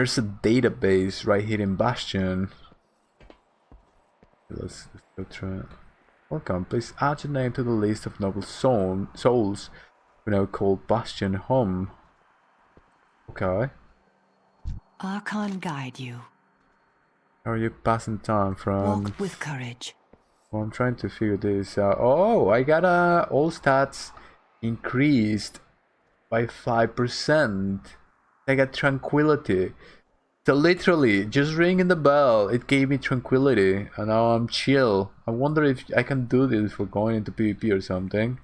There's a database right here in Bastion. Let's go try it. Welcome, please add your name to the list of noble souls we now call Bastion home. Okay. Archon guide you. How are you passing time from? Walk with courage. Well, I'm trying to figure this out. Oh, I got all stats increased by 5%. I got tranquility. So literally, just ringing the bell, it gave me tranquility, and now I'm chill. I wonder if I can do this for going into PvP or something.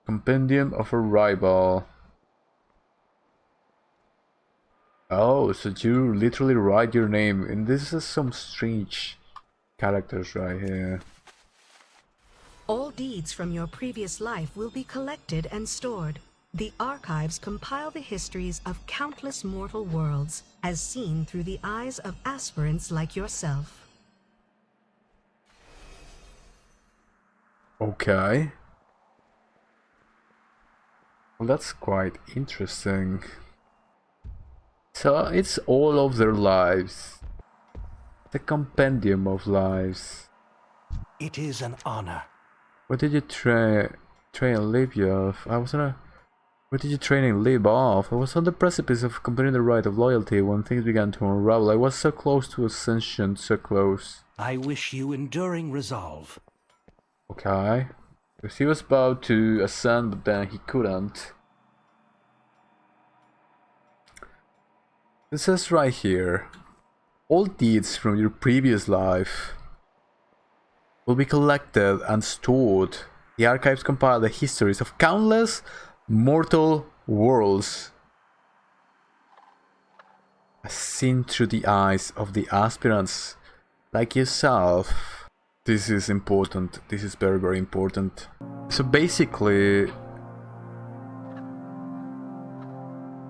Compendium of Arrival. Oh, so you literally write your name, and this is some strange characters right here. All deeds from your previous life will be collected and stored. The archives compile the histories of countless mortal worlds, as seen through the eyes of aspirants like yourself. Okay. Well, that's quite interesting. So it's all of their lives. The compendium of lives. It is an honor. What did you train and leave you off? What did you train and leave off? I was on the precipice of completing the rite of loyalty when things began to unravel. I was so close to ascension, so close. I wish you enduring resolve. Okay. Because he was about to ascend, but then he couldn't. It says right here, all deeds from your previous life will be collected and stored. The archives compile the histories of countless mortal worlds, as seen through the eyes of the aspirants like yourself. This is important. This is very, very important. So basically,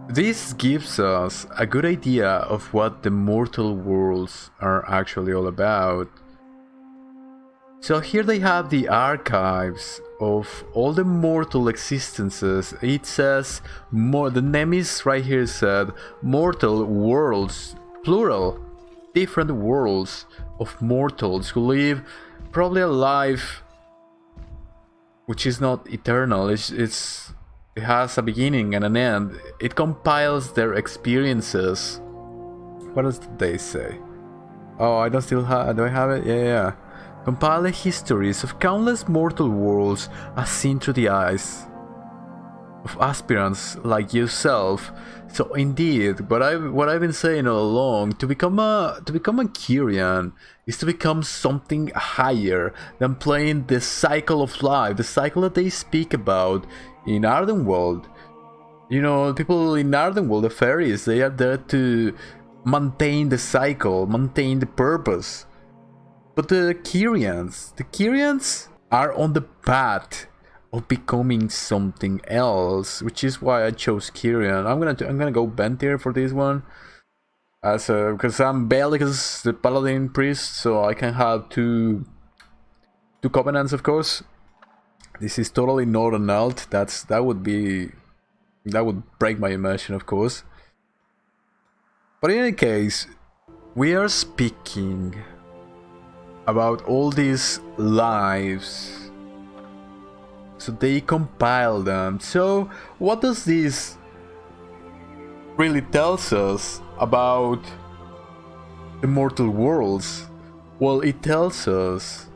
this gives us a good idea of what the mortal worlds are actually all about. So here they have the archives of all the mortal existences. It says the name is right here said mortal worlds, plural, different worlds of mortals who live probably a life which is not eternal. It has a beginning and an end. It compiles their experiences. What else did they say? Oh, I don't still have. Do I have it? Yeah. Compile the histories of countless mortal worlds as seen through the eyes of aspirants like yourself. So indeed, what I've been saying all along, to become a Kyrian is to become something higher than playing the cycle of life, the cycle that they speak about in Ardenweald. You know, people in Ardenweald, the fairies, they are there to maintain the cycle, maintain the purpose. But the Kyrians are on the path of becoming something else, which is why I chose Kyrian. I'm gonna go Bentir for this one, because I'm Bellicus, the paladin priest, so I can have two covenants, of course. This is totally not an alt. That would break my immersion, of course. But in any case, we are speaking about all these lives. So they compile them. So what does this really tells us about the mortal worlds? Well, it tells us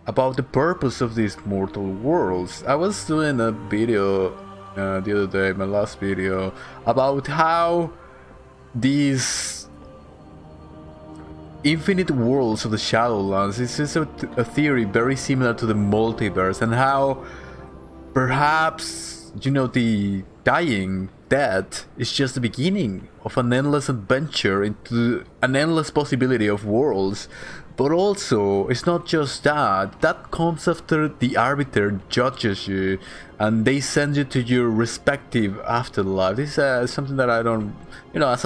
about the purpose of these mortal worlds. I was doing a video the other day, my last video, about how these infinite worlds of the Shadowlands, this is a theory very similar to the multiverse, and how perhaps, you know, the death is just the beginning of an endless adventure into an endless possibility of worlds. But also, it's not just that comes after the arbiter judges you and they send you to your respective afterlife. This is something that I don't, you know, as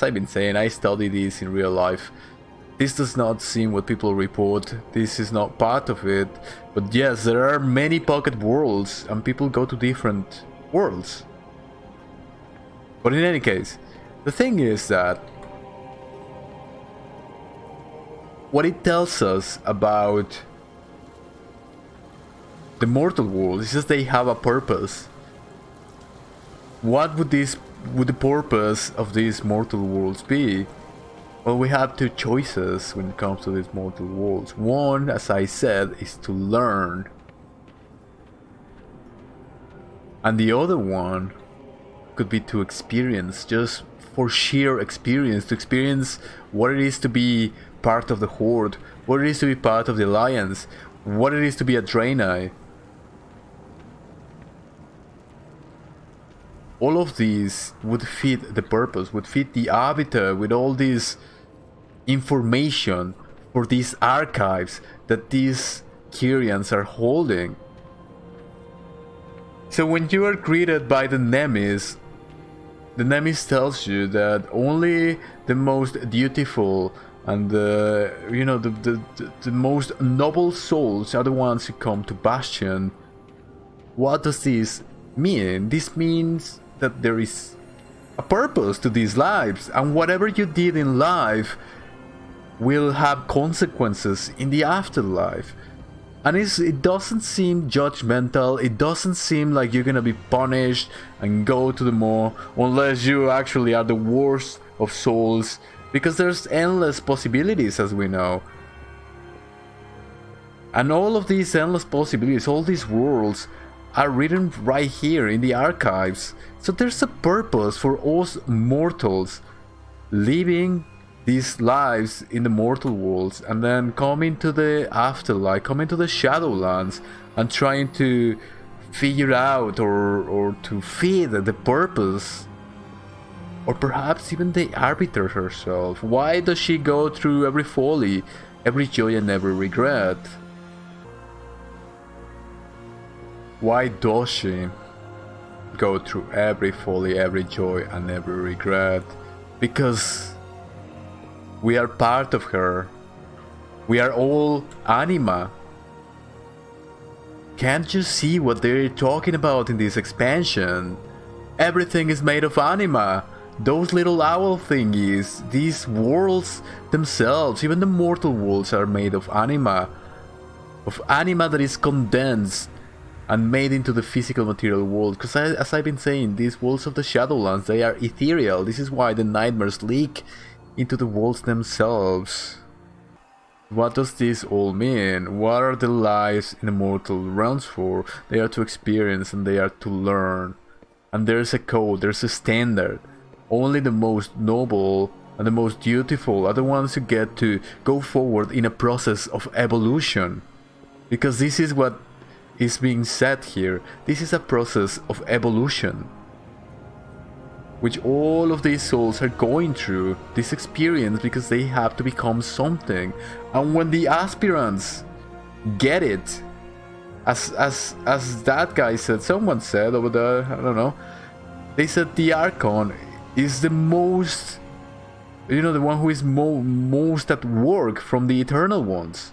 I've been saying, I study this in real life. This does not seem what people report. This is not part of it. But yes, there are many pocket worlds and people go to different worlds. But in any case, The thing is that what it tells us about the mortal world is that they have a purpose. What would the purpose of these mortal worlds be? Well, we have two choices when it comes to these mortal worlds. One, as I said, is to learn. And the other one could be to experience, just for sheer experience, to experience what it is to be part of the Horde, what it is to be part of the Alliance, what it is to be a Draenei. All of these would fit the purpose, would fit the arbiter with all this information for these archives that these Kyrians are holding. So when you are greeted by the Nemesis tells you that only the most dutiful and the most noble souls are the ones who come to Bastion. What does this mean? This means that there is a purpose to these lives, and whatever you did in life will have consequences in the afterlife. And it doesn't seem judgmental, it doesn't seem like you're gonna be punished and go to the maw unless you actually are the worst of souls, because there's endless possibilities, as we know. And all of these endless possibilities, all these worlds, are written right here in the archives. So there's a purpose for us mortals living these lives in the mortal worlds and then coming to the afterlife, coming to the Shadowlands and trying to figure out or to feed the purpose, or perhaps even the arbiter herself. Why does she go through every folly, every joy and every regret? Why does she go through every folly, every joy and every regret? Because we are part of her. We are all anima. Can't you see what they're talking about in this expansion? Everything is made of anima. Those little owl thingies, these worlds themselves, even the mortal worlds are made of anima. Of anima that is condensed and made into the physical material world. Because as I've been saying, these worlds of the Shadowlands, they are ethereal. This is why the nightmares leak into the worlds themselves. What does this all mean? What are the lives in the mortal realms for? They are to experience and they are to learn. And there's a code, there's a standard. Only the most noble and the most dutiful are the ones who get to go forward in a process of evolution. Because this is what is being said here. This is a process of evolution, which all of these souls are going through this experience because they have to become something. And when the aspirants get it, as that guy said, someone said over there, I don't know, they said the Archon is the most, the one who is most at work from the Eternal Ones,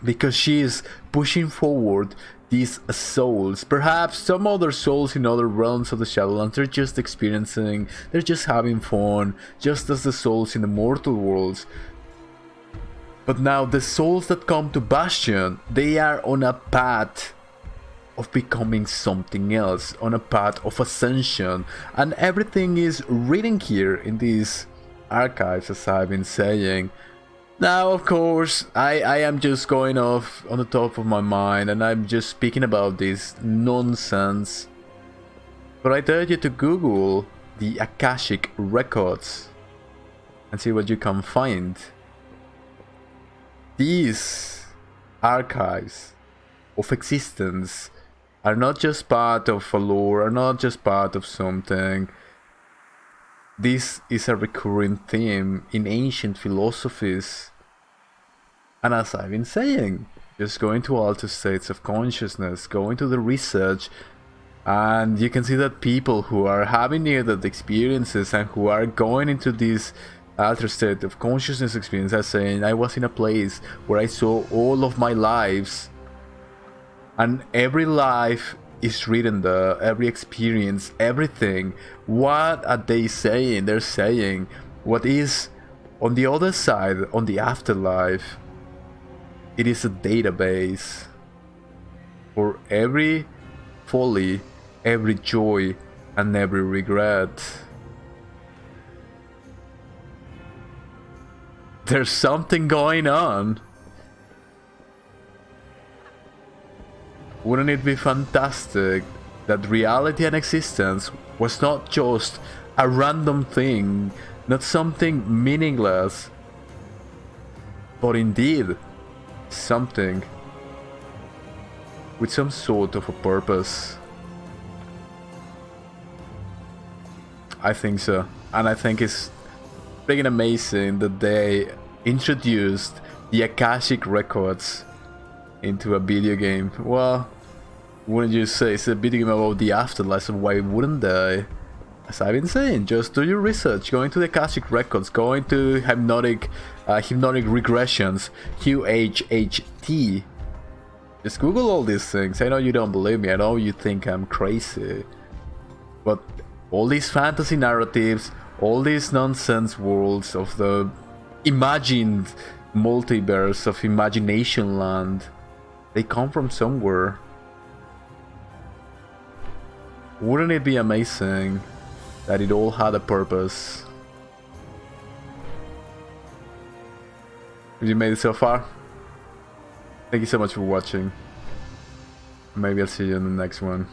because she is pushing forward these souls. Perhaps some other souls in other realms of the Shadowlands, they're just experiencing, they're just having fun, just as the souls in the mortal worlds. But now the souls that come to Bastion, they are on a path of becoming something else, on a path of ascension, and everything is written here in these archives, as I've been saying. Now, of course, I am just going off on the top of my mind and I'm just speaking about this nonsense. But I tell you to Google the Akashic records and see what you can find. These archives of existence are not just part of a lore, are not just part of something. This is a recurring theme in ancient philosophies. And as I've been saying, just go into altered states of consciousness, go into the research, and you can see that people who are having near-death experiences and who are going into this altered state of consciousness experience are saying, I was in a place where I saw all of my lives, and every life is written there, every experience, everything. What are they saying? They're saying what is on the other side, on the afterlife. It is a database for every folly, every joy, and every regret. There's something going on. Wouldn't it be fantastic that reality and existence was not just a random thing, not something meaningless, but indeed something with some sort of a purpose? I think so, and I think it's freaking amazing that they introduced the Akashic records into a video game. Well, wouldn't you say it's a video game about the afterlife, so why wouldn't they? As I've been saying, just do your research, go into the Akashic records, go into hypnotic regressions, QHHT. Just Google all these things. I know you don't believe me, I know you think I'm crazy, but all these fantasy narratives, all these nonsense worlds of the imagined multiverse of Imagination Land, they come from somewhere. Wouldn't it be amazing that it all had a purpose? If you made it so far, thank you so much for watching. Maybe I'll see you in the next one.